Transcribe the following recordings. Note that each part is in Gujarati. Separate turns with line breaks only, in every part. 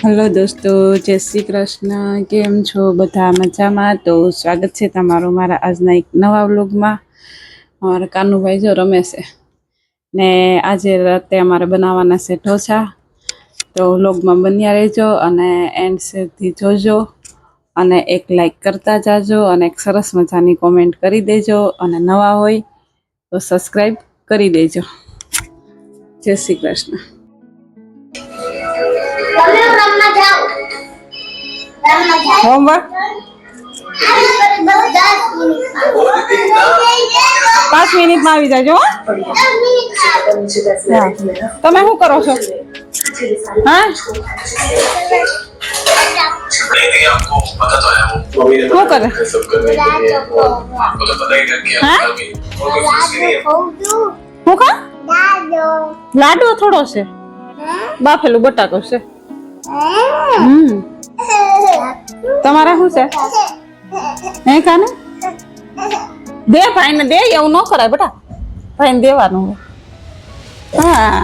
હેલો દોસ્તો, જય શ્રી કૃષ્ણ. કેમ છો બધા? મજામાં? તો સ્વાગત છે તમારું મારા આજના એક નવા વ્લોગમાં. અમારા કાનુભાઈ જો રમે છે ને આજે રાતે અમારે બનાવવાના છે ઢોસા. તો વ્લોગમાં બન્યા રહેજો અને એન્ડ સુધી જોજો અને એક લાઈક કરતા જાજો અને એક સરસ મજાની કોમેન્ટ કરી દેજો અને નવા હોય તો સબસ્ક્રાઈબ કરી દેજો. જય શ્રી કૃષ્ણ. હોમવર્ક 5 મિનિટમાં આવી જાજો. તમે શું કરો છો? હા, શું કરે? શું ખા? લાડુ થોડો છે, બાફેલું બટાકો છે. તમારે શું છે? હે કાને દે ભાઈને દે, એવું ન કરાય બેટા, ભાઈને દેવાનું. હા,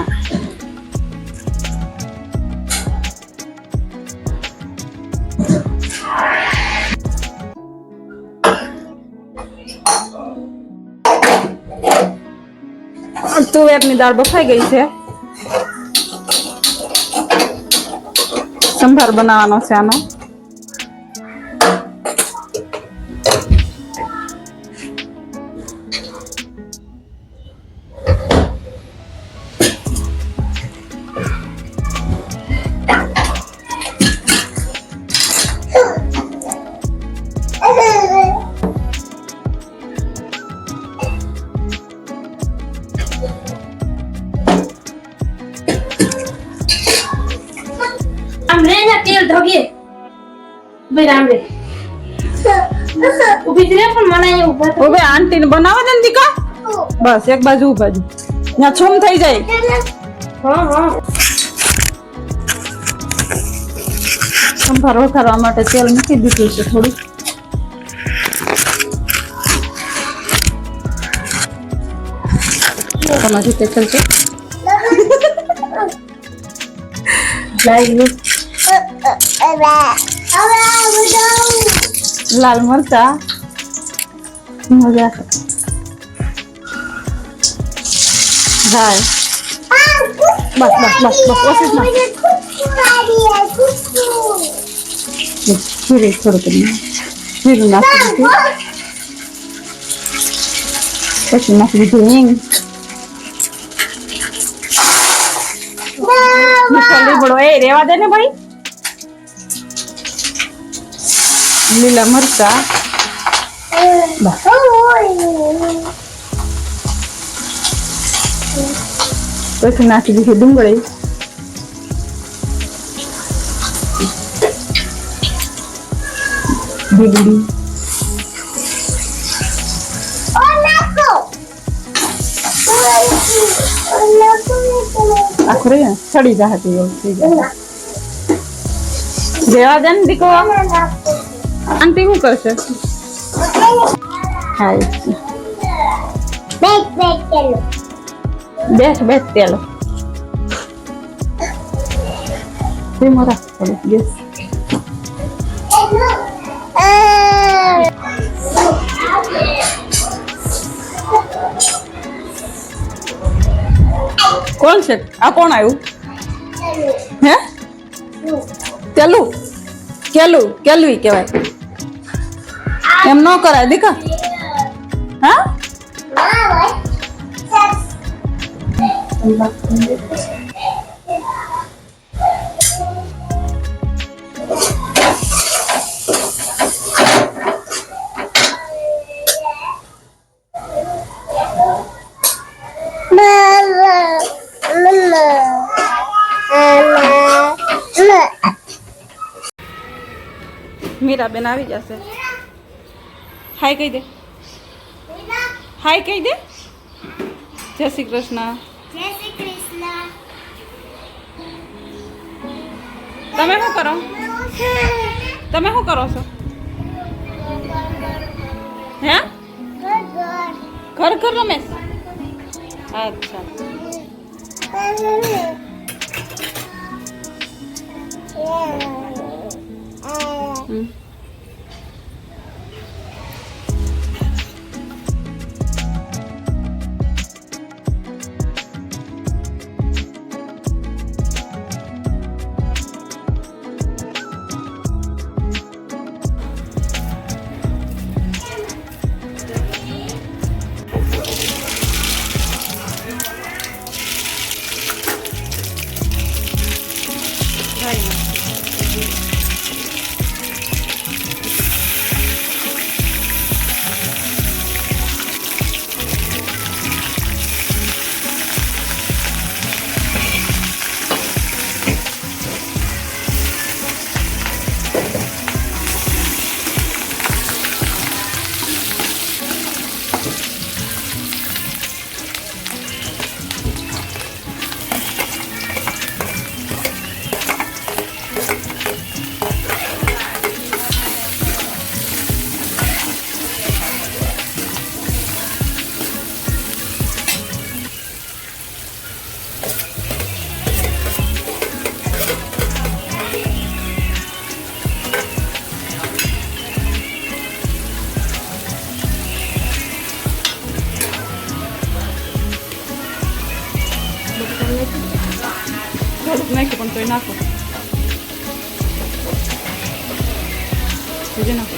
તુવેરની દાળ બફાઈ ગઈ છે. સંભાર બનાવવાનો છે આનો.
तेल धोगे भाई राम रे उभी रे पण मनाय उभा
ઓબે આંટીને બનાવવા દે ને દીકા. બસ એક બાજુ ઉભા જ, ત્યાં છૂમ થઈ જાય.
હા હા,
સંભાર વઘારવા માટે તેલ મૂકી દીધું છે થોડું. તમારી તેલ છે લાલ મરચા મજા જાય. બસ બસ બસ બસ ઓછી ના જીરું થોડુંક જીરું નાખી દીધું, પછી નાખી દીધું હિંગ, મીઠો લીમડો એ રેવા દે ને ભાઈ, લીલા મરચા, પછી નાખી દીધી ડુંગળી, ડુંગળી આખરે સડી જાય રેવા દે ને દીકો. આંટી શું કરશે? બેઠ બેઠ તેલો ધીમો રાખ થોડું ગેસ. કોણ છે આ? કોણ આવ્યું? હે કેલું કેલું કેલું કહેવાય, એમ ન કરાય દીકા. હા, મીરાબેન આવી જશે. હાય કહી દે, હાય કહી દે. જય શ્રી કૃષ્ણ.
जय श्री कृष्ण.
તમે શું કરો? તમે શું કરો છો? હે ઘર ઘર રમેશ? અચ્છા. હમ. થોડુંક નાખ્યું પણ તોય નાખો બીજું નાખો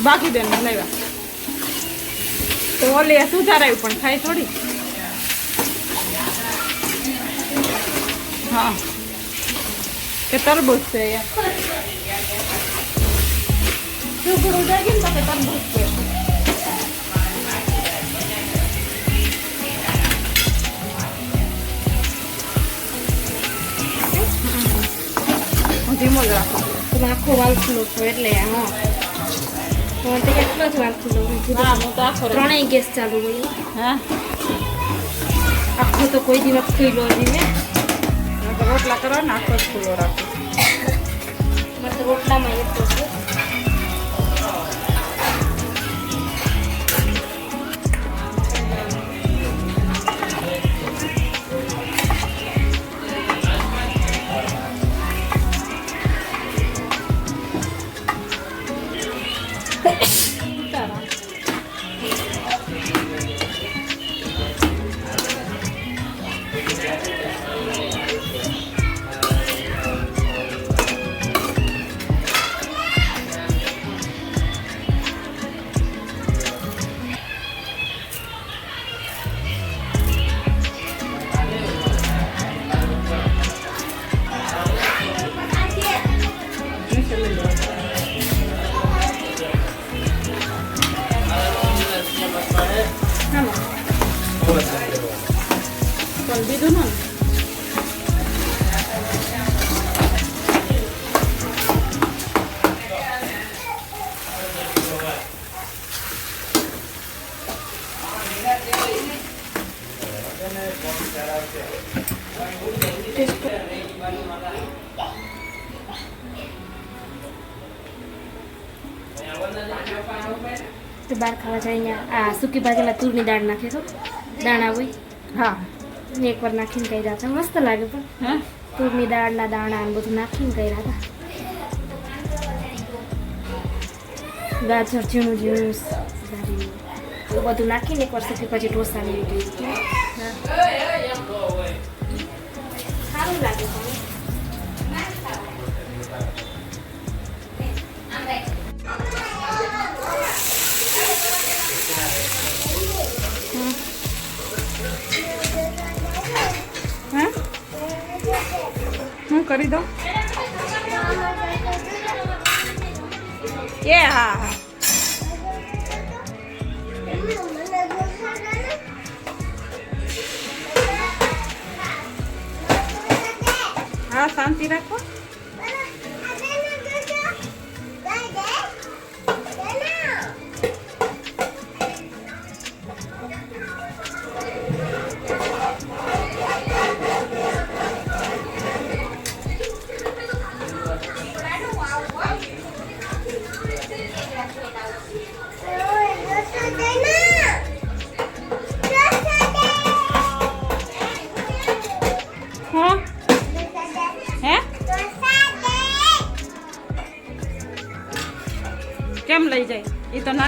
બાકી બેન લાવ્યા તો ઓલે સુધારાયું પણ ખાય થોડી હા કે તરબૂચ છે યાર શું ઉડાઈ ગયું ને તરબૂચ છે હું ધીમો જ રાખો
તમે આખો વાલ ખુલ્લો છો એટલે હા તો એટલો જ વાલ ખુલ્લો
હા હું તો આખો
ત્રણેય ગેસ ચાલુ હોય
હા
આખો તો કોઈ દિવસ ખુલ્લો નહીં ને
રોટલા કરો ને આખો જ ખુલ્લો રાખો
મારે તો રોટલામાં એટલો છે
પણ બીજું ને
તો બહાર ખાવા જાય આ સૂકી ભાજીમાં તુરની દાળ નાખે તો દાણા હોય
હા
એકવાર નાખીને કર્યા હતા મસ્ત લાગે પણ
હા
તુરની દાળના દાણા ને બધું નાખીને કર્યા હતા ગાજર ઝીણું ઝીણું એવું બધું નાખીને એકવાર સૂકી ભાજી ઢોસાની એવી કરી સારું લાગે પણ
હા હું કરી દઉં એ હા હા હા શાંતિ રાખો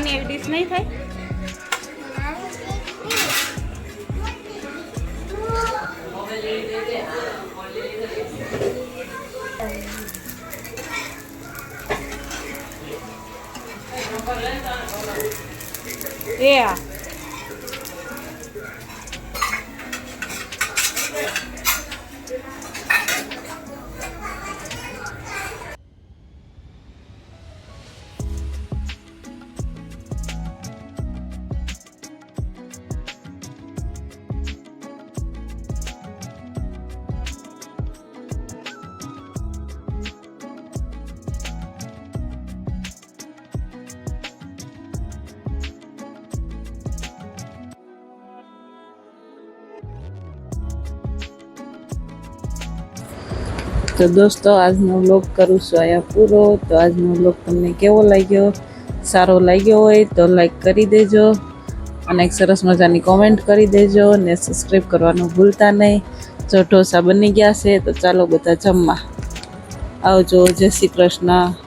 નાની એવી ડીશ નહીં થાય? એ આ તો દોસ્તો આજનો વ્લોગ કરું છું અહીંયા પૂરો. તો આજનો વ્લોગ તમને કેવો લાગ્યો? સારો લાગ્યો હોય તો લાઈક કરી દેજો અને એક સરસ મજાની કોમેન્ટ કરી દેજો ને સબસ્ક્રાઈબ કરવાનું ભૂલતા નહીં. જો ઢોસા બની ગયા છે તો ચાલો બધા જમવા આવજો. જય શ્રી કૃષ્ણ.